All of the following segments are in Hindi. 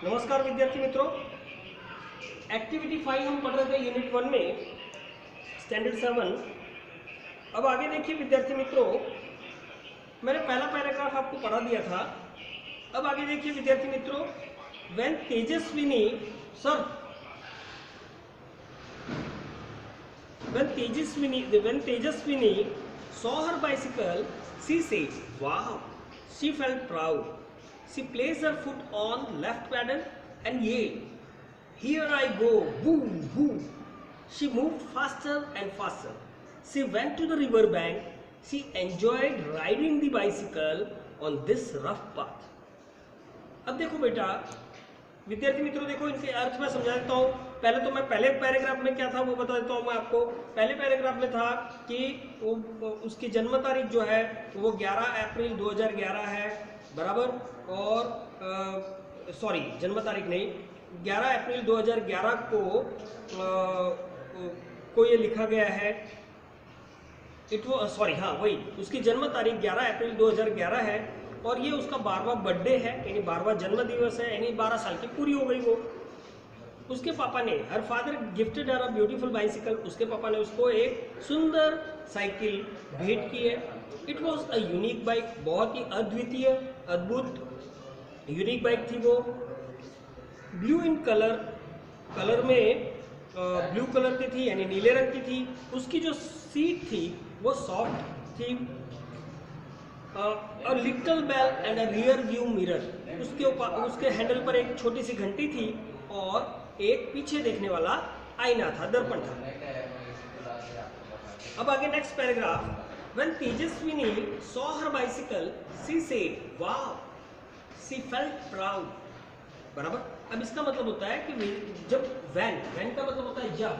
नमस्कार विद्यार्थी मित्रों, एक्टिविटी 5 हम पढ़ रहे थे यूनिट 1 में स्टैंडर्ड 7। अब आगे देखिए विद्यार्थी मित्रों, मैंने पहला पैराग्राफ आपको पढ़ा दिया था। अब आगे देखिए विद्यार्थी मित्रों, when Tejaswini saw her bicycle, she said, "Wow!" She felt proud. She placed her foot on left pedal and yelled, "Here I go! Woo! Woo!" She moved faster and faster. She went to the river bank. She enjoyed riding the bicycle on this rough path. अब देखो बेटा विद्यार्थी मित्रों, देखो इनके अर्थ में समझा देता हूँ। पहले तो मैं पहले पैराग्राफ में क्या था वो बता देता हूँ मैं आपको। पहले पैराग्राफ में था कि उसकी जन्म तारीख जो है वो 11 अप्रैल 2011 है, बराबर। और सॉरी, जन्म तारीख नहीं, 11 अप्रैल 2011 को ये लिखा गया है। वही उसकी जन्म तारीख 11 अप्रैल 2011 है और ये उसका 12वां बर्थडे है, यानी 12वां जन्म दिवस है, यानी 12 साल की पूरी हो गई वो। उसके पापा ने, her father gifted her a beautiful bicycle, उसके पापा ने उसको एक सुंदर साइकिल भेंट की है। It was a unique bike, बहुत ही अद्वितीय, अद्भुत यूनिक बाइक थी वो। ब्लू इन कलर में ब्लू कलर की थी, यानी नीले रंग की थी। उसकी जो सीट थी वो सॉफ्ट थी। और little bell and a rear view mirror, उसके हैंडल पर एक छोटी सी घंटी थी और एक पीछे देखने वाला आईना था, दर्पण था। अब आगे next paragraph, when Tejaswini saw her bicycle she said, wow, she felt proud, बराबर। अब इसका मतलब होता है कि जब वैन का मतलब होता है जब,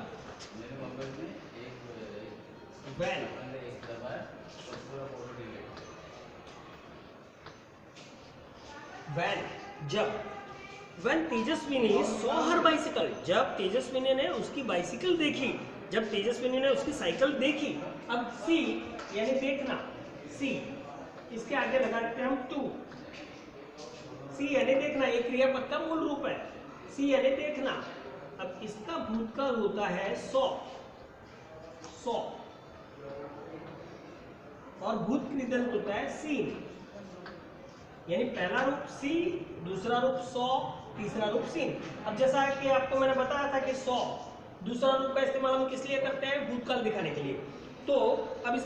when Tejaswini saw her bicycle, जब तेजस्विनी ने उसकी बाइसिकल देखी, जब तेजस्विनी ने उसकी साइकिल देखी। अब सी यानी देखना, सी इसके आगे लगा देते हैं हम टू। सी यानी देखना, एक क्रियापद का मूल रूप है, सी यानी देखना। अब इसका भूतकाल होता है सॉ और भूत कृदंत होता है सीन, यानी पहला रूप सी, दूसरा रूप सॉ, तीसरा रूप सीन। अब जैसा कि आपको मैंने बताया था कि सॉ दूसरा रूप का इस्तेमाल हम किस लिए करते हैं, भूतकाल दिखाने के लिए। तो अब इस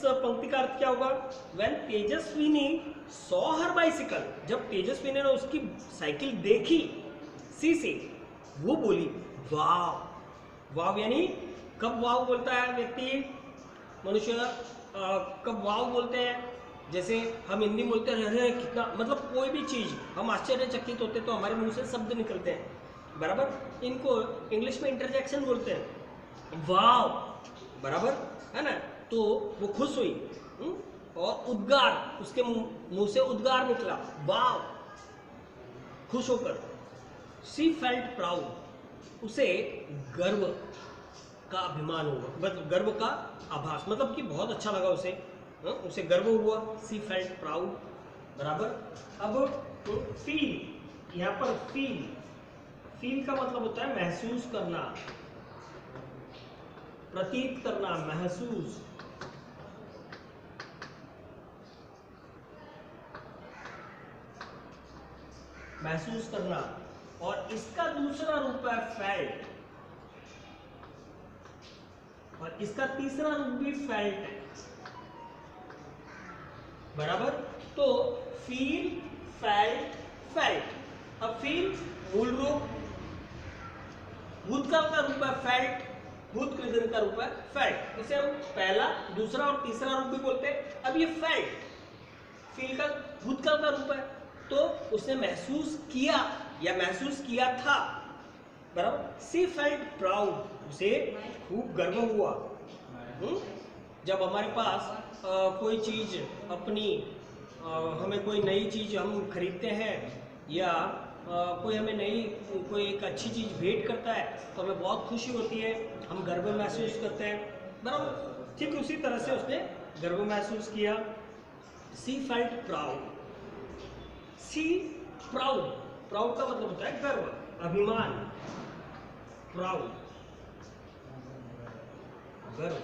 पंक्ति का अर्थ क्या होगा, when Tejaswini saw her bicycle, जब तेजस्विनी ने उसकी साइकिल देखी, सी से वो बोली वाव। वाव यानी कब वाव बोलता है व्यक्ति, मनुष्य कब वाव बोलते हैं, जैसे हम हिंदी बोलते हैं अरे कितना, मतलब कोई भी चीज़ हम आश्चर्यचकित होते तो हमारे मुंह से शब्द निकलते हैं, बराबर। इनको इंग्लिश में इंटरजेक्शन बोलते हैं, वाव, बराबर है ना। तो वो खुश हुई और उद्गार, उसके मुंह से उद्गार निकला, वाव, खुश होकर। शी फेल्ट प्राउड, उसे गर्व का अभिमान हुआ, मतलब गर्व का आभास, मतलब कि बहुत अच्छा लगा उसे गर्व हुआ। सी फेल्ट प्राउड, बराबर। अब फील, यहाँ पर फील का मतलब होता है महसूस करना, प्रतीत करना, महसूस करना। और इसका दूसरा रूप है फेल्ट और इसका तीसरा रूप भी फेल्ट है, बराबर। तो फील, फेल्ट। अब फील मूल रूप, भूतकाल का रूप है फेल्ट, भूत कृदंत का रूप है फेल्ट। इसे हम पहला, दूसरा और तीसरा रूप भी बोलते हैं। अब ये फेल्ट, फील का भूतकाल का रूप है, तो उसने महसूस किया या महसूस किया था, बराबर। सी फेल्ट प्राउड, उसे खूब गर्व हुआ। जब हमारे पास कोई चीज़ अपनी, हमें कोई नई चीज़ हम खरीदते हैं या कोई हमें कोई एक अच्छी चीज़ भेंट करता है तो हमें बहुत खुशी होती है, हम गर्व महसूस करते हैं, बराबर। ठीक उसी तरह से उसने गर्व महसूस किया। She felt proud, she proud proud का मतलब होता है गर्व, अभिमान, प्राउड, गर्व,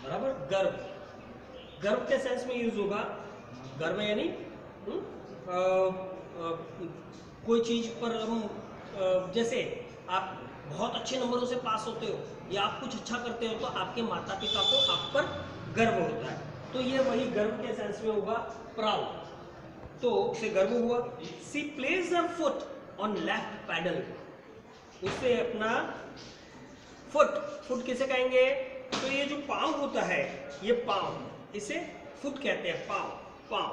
बराबर। गर्व, गर्व के सेंस में यूज होगा। गर्व यानी कोई चीज पर जैसे आप बहुत अच्छे नंबरों से पास होते हो या आप कुछ अच्छा करते हो तो आपके माता पिता को आप पर गर्व होता है, तो ये वही गर्व के सेंस में होगा प्राउड। तो उसे गर्व हुआ। She place her foot on left pedal, उससे अपना फुट किसे कहेंगे, तो ये जो पाँव होता है, ये पाँव, इसे फुट कहते हैं, पाँव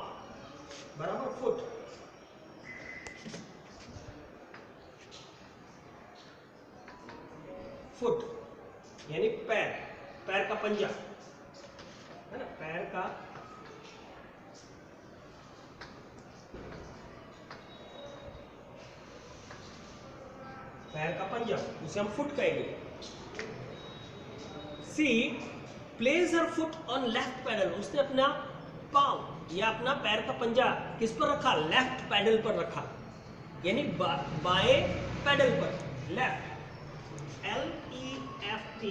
बराबर फुट। फुट यानी पैर का पंजा है ना, पैर का पंजा, उसे हम फुट कहेंगे। She place her foot on left pedal, उसने अपना पांव या अपना पैर का पंजा किस पर रखा, लेफ्ट पैडल पर रखा, यानी बाएं पैडल पर, लेफ्ट, LEFT,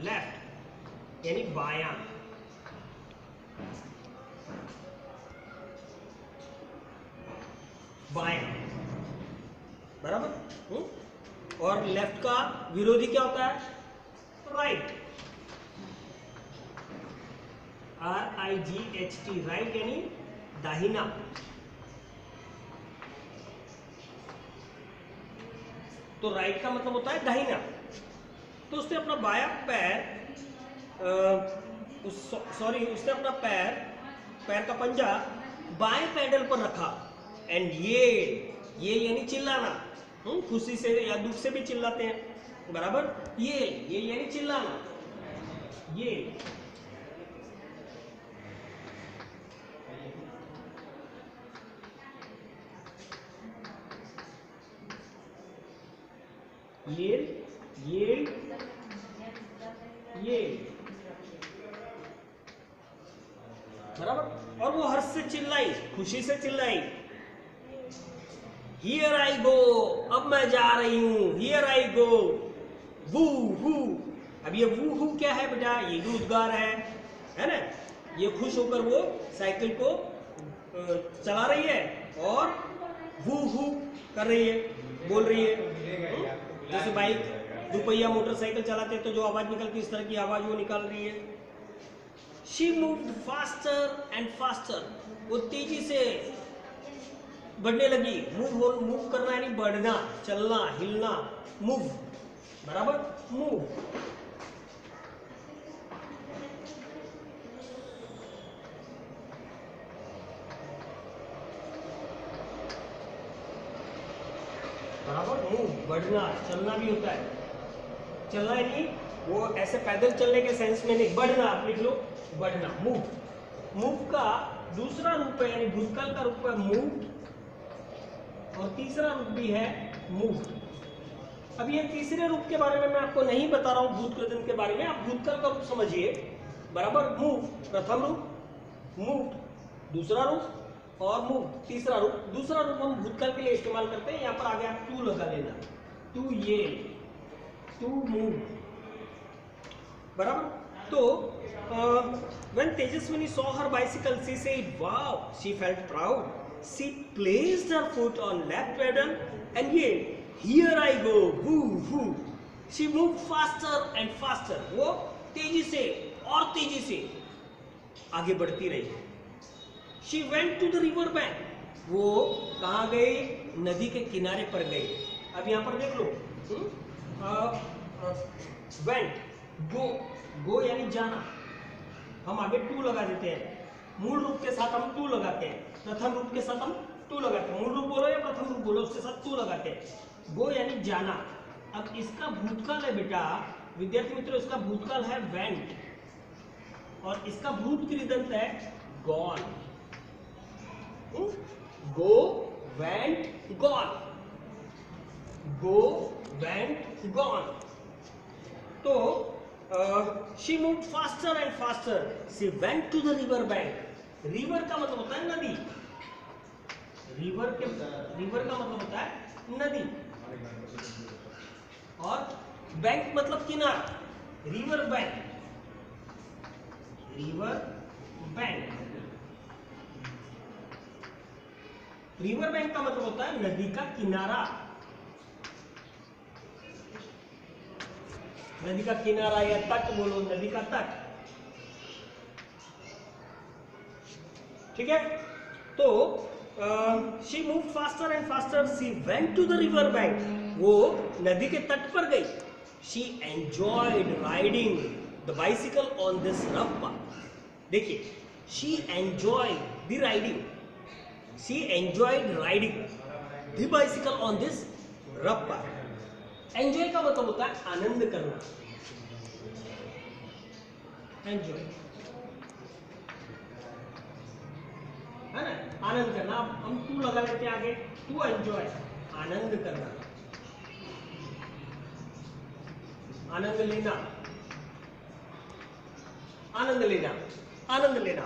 लेफ्ट यानी बायां, बराबर। और लेफ्ट का विरोधी क्या होता है, राइट, RIGHT, राइट यानी दाहिना। तो राइट का मतलब होता है दाहिना। तो उसने अपना बायां पैर, उसने अपना पैर का पंजा बाएं पैडल पर रखा, एंड ये यानी चिल्लाना, खुशी से या दुख से भी चिल्लाते हैं, बराबर। ये यानी चिल्लाना, ये बराबर। और वो हर्ष से चिल्लाई, खुशी से चिल्लाई, हियर आई गो, अब मैं जा रही हूं, हियर आई गो, वू हू। अब ये वू हू क्या है बेटा, ये भी उद्गार है ना। ये खुश होकर वो साइकिल को चला रही है और वू हू कर रही है, बोल रही है। जैसे बाइक, दुपहिया मोटरसाइकिल चलाते हैं तो जो आवाज निकलती है, इस तरह की आवाज वो निकाल रही है। She moved faster and faster, वो तेजी से बढ़ने लगी। मूव करना यानी बढ़ना, चलना, हिलना, मूव, बराबर, मूव। बराबर, मूव, बढ़ना, चलना भी होता है। चलना यानी वो ऐसे पैदल चलने के सेंस में नहीं, बढ़ना, आप लिख लो, बढ़ना, मूव का दूसरा रूप है, यानी भूतकाल का रूप है मूव, और तीसरा रूप भी है मूव। अब ये तीसरे रूप के बारे में मैं आपको नहीं बता रहा हूं, भूतकाल के बारे में, आप भूतकाल का रूप समझिए, बराबर। मूव प्रथम रूप, मूव दूसरा रूप, और मूव तीसरा रूप। दूसरा रूप हम भूतकाल के लिए इस्तेमाल करते हैं। यहाँ पर आगे आप टू लगा लेना, टू, ये टू मूव, बराबर। तो when Tejaswini saw her bicycle, she said, "Wow!" She felt proud. She placed her foot on left pedal and yelled, "Here I go! Woo woo!" She moved faster and faster. वो तेजी से और तेजी से आगे बढ़ती रही। She went to the river bank. वो कहाँ गई, नदी के किनारे पर गई। अब यहाँ पर देख लो, went, go यानी जाना, हम आगे टू लगा देते हैं। मूल रूप के साथ हम टू लगाते हैं, प्रथम रूप के साथ हम टू लगाते हैं। मूल रूप बोलो या प्रथम रूप बोलो, उसके साथ टू लगाते हैं। गो यानी जाना। अब इसका भूतकाल है बेटा, विद्यार्थी मित्रों, इसका भूतकाल है वेंट, और इसका भूत कृदंत है गॉन। गो, वेंट, गॉन, गो, वेंट, गॉन। तो she moved faster and faster. She went to the river bank. River का मतलब होता है नदी, रिवर का मतलब होता है नदी, और बैंक मतलब किनारा, river bank, river bank. River bank का मतलब होता है नदी का किनारा, नदी का किनारा या तट बोलो, नदी का तट। ठीक है, तो she move faster and faster, she went to the river bank, वो नदी के तट पर गई। She enjoyed riding the bicycle on this rough path. देखिए, she enjoyed the riding, she enjoyed riding the bicycle on this rough path. Enjoy का मतलब होता है आनंद करना, एंजॉय है ना, आनंद करना। हम टू लगा लेते हैं आगे, टू एंजॉय, आनंद करना, आनंद लेना, आनंद लेना, आनंद लेना।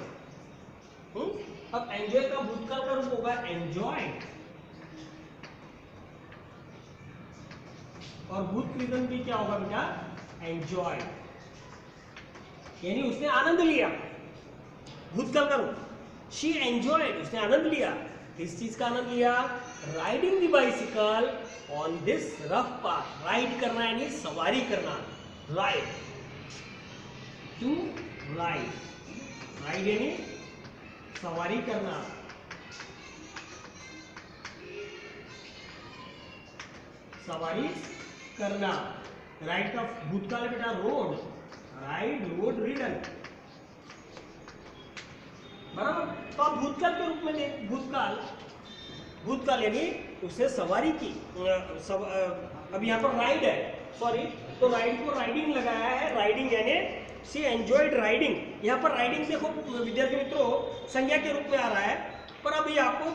अब एंजॉय का भूतकाल का रूप होगा एंजॉयड, और भूत प्रेजेंट भी क्या होगा बेटा, एंजॉय, यानी उसने आनंद लिया, भूतकाल का रूप। शी एंजॉयड, उसने आनंद लिया, किस चीज का आनंद लिया, riding the bicycle on this rough path. Ride करना यानी सवारी करना, राइड, टू राइड, राइड यानी सवारी करना, सवारी करना। राइड का भूतकाल बेटा रोड, राइड, रोड, रिडन, बराबर। तो आप भूतकाल के रूप में देख, भूतकाल, भूतकाल यानी उसने सवारी की, अब यहाँ पर राइड है, सॉरी, तो राइड को राइडिंग लगाया है, राइडिंग यानी शी एंजॉयड राइडिंग। यहाँ पर राइडिंग देखो विद्यार्थी मित्रों संज्ञा के रूप में आ रहा है, पर अभी आपको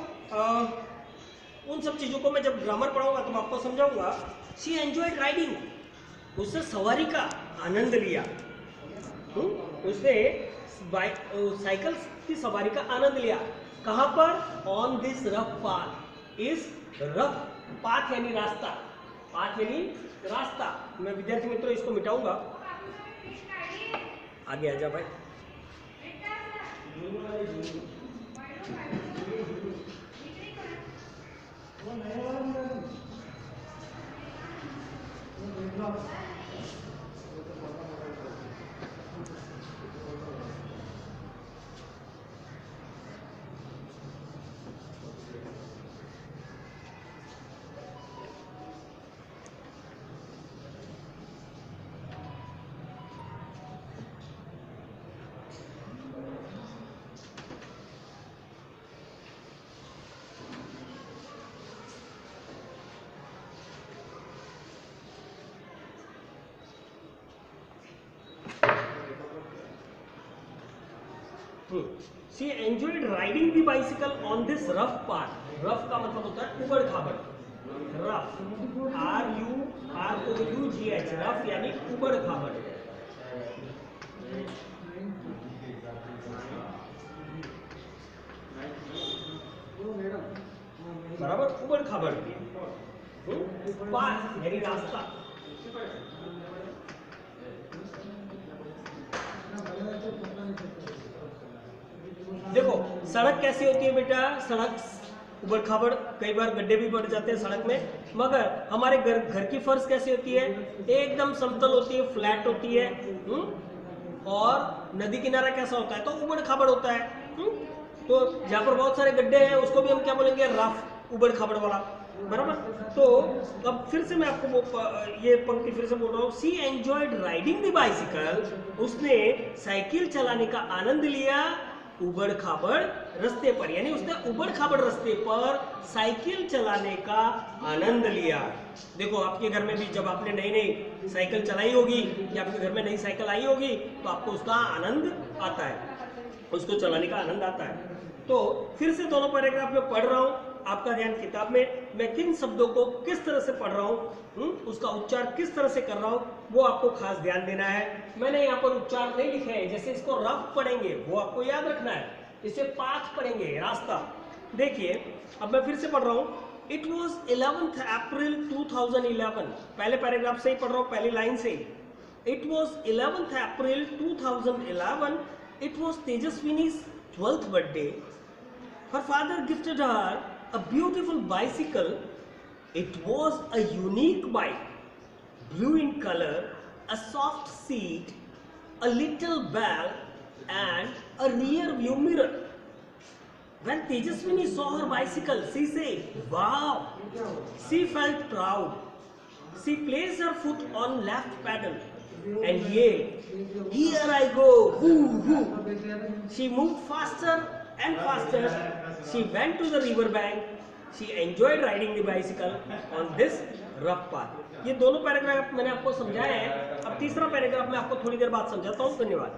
उन सब चीजों को मैं जब ग्रामर पढ़ाऊंगा तो आपको समझाऊंगा। शी एंजॉयड राइडिंग, उसने सवारी का आनंद लिया, उसने साइकिल की सवारी का आनंद लिया। कहां पर, ऑन दिस रफ पाथ, इस रफ पाथ यानी रास्ता, पाथ यानी रास्ता। मैं विद्यार्थी मित्रों इसको मिटाऊंगा, आगे आ जा भाई। She enjoyed riding the bicycle on this rough path. Rough का मतलब होता है उबड़ खाबड़, rough, RUGH, rough यानी उबड़ खाबड़। बराबर, उबड़ खाबड़, पाथ यानी रास्ता। देखो सड़क कैसी होती है बेटा, सड़क उबड़ खाबड़, कई बार गड्ढे भी बढ़ जाते हैं सड़क में, मगर हमारे घर की फर्श कैसी होती है, एकदम समतल होती है, फ्लैट होती है। और नदी किनारा कैसा होता है, तो उबड़ खाबड़ होता है। तो जहाँ पर बहुत सारे गड्ढे हैं उसको भी हम क्या बोलेंगे, रफ, उबड़ खाबड़ वाला, बराबर। तो अब फिर से मैं आपको ये पंक्ति फिर से बोल रहा हूँ, सी एंजॉयड राइडिंग द बाइसिकल, उसने साइकिल चलाने का आनंद लिया उबड़ खाबड़ रास्ते पर, यानी उसने उबड़ खाबड़ रास्ते पर साइकिल चलाने का आनंद लिया। देखो आपके घर में भी जब आपने नई नई साइकिल चलाई होगी या आपके घर में नई साइकिल आई होगी तो आपको उसका आनंद आता है, उसको चलाने का आनंद आता है। तो फिर से दोनों पैराग्राफ में पढ़ रहा हूँ, आपका ध्यान किताब में मैं किन शब्दों को किस तरह से पढ़ रहा हूँ, उसका उच्चार किस तरह से कर रहा हूँ, वो आपको खास ध्यान देना है। मैंने यहाँ पर उच्चार नहीं लिखे हैं, जैसे इसको रफ पढ़ेंगे वो आपको याद रखना है, इसे पाथ पढ़ेंगे, रास्ता। देखिए अब मैं फिर से पढ़ रहा हूँ। इट वॉज 11th अप्रैल 2011, पहले पैराग्राफ से ही पढ़ रहा हूँ, पहली लाइन से ही। It was 11th April 2011, it was तेजस्विनी's 12th birthday. Her father gifted her a beautiful bicycle. It was a unique bike, blue in color, a soft seat, a little bell, and a rear view mirror. When Tejaswini saw her bicycle, she said, "Wow!" She felt proud. She placed her foot on left pedal and yelled, "Here I go! Hoo hoo!" She moved faster and faster. She went to the river bank. She enjoyed riding the bicycle on this rough path. ये दोनों पैराग्राफ मैंने आपको समझाया है। अब तीसरा पैराग्राफ मैं आपको थोड़ी देर बाद समझाता हूँ। धन्यवाद।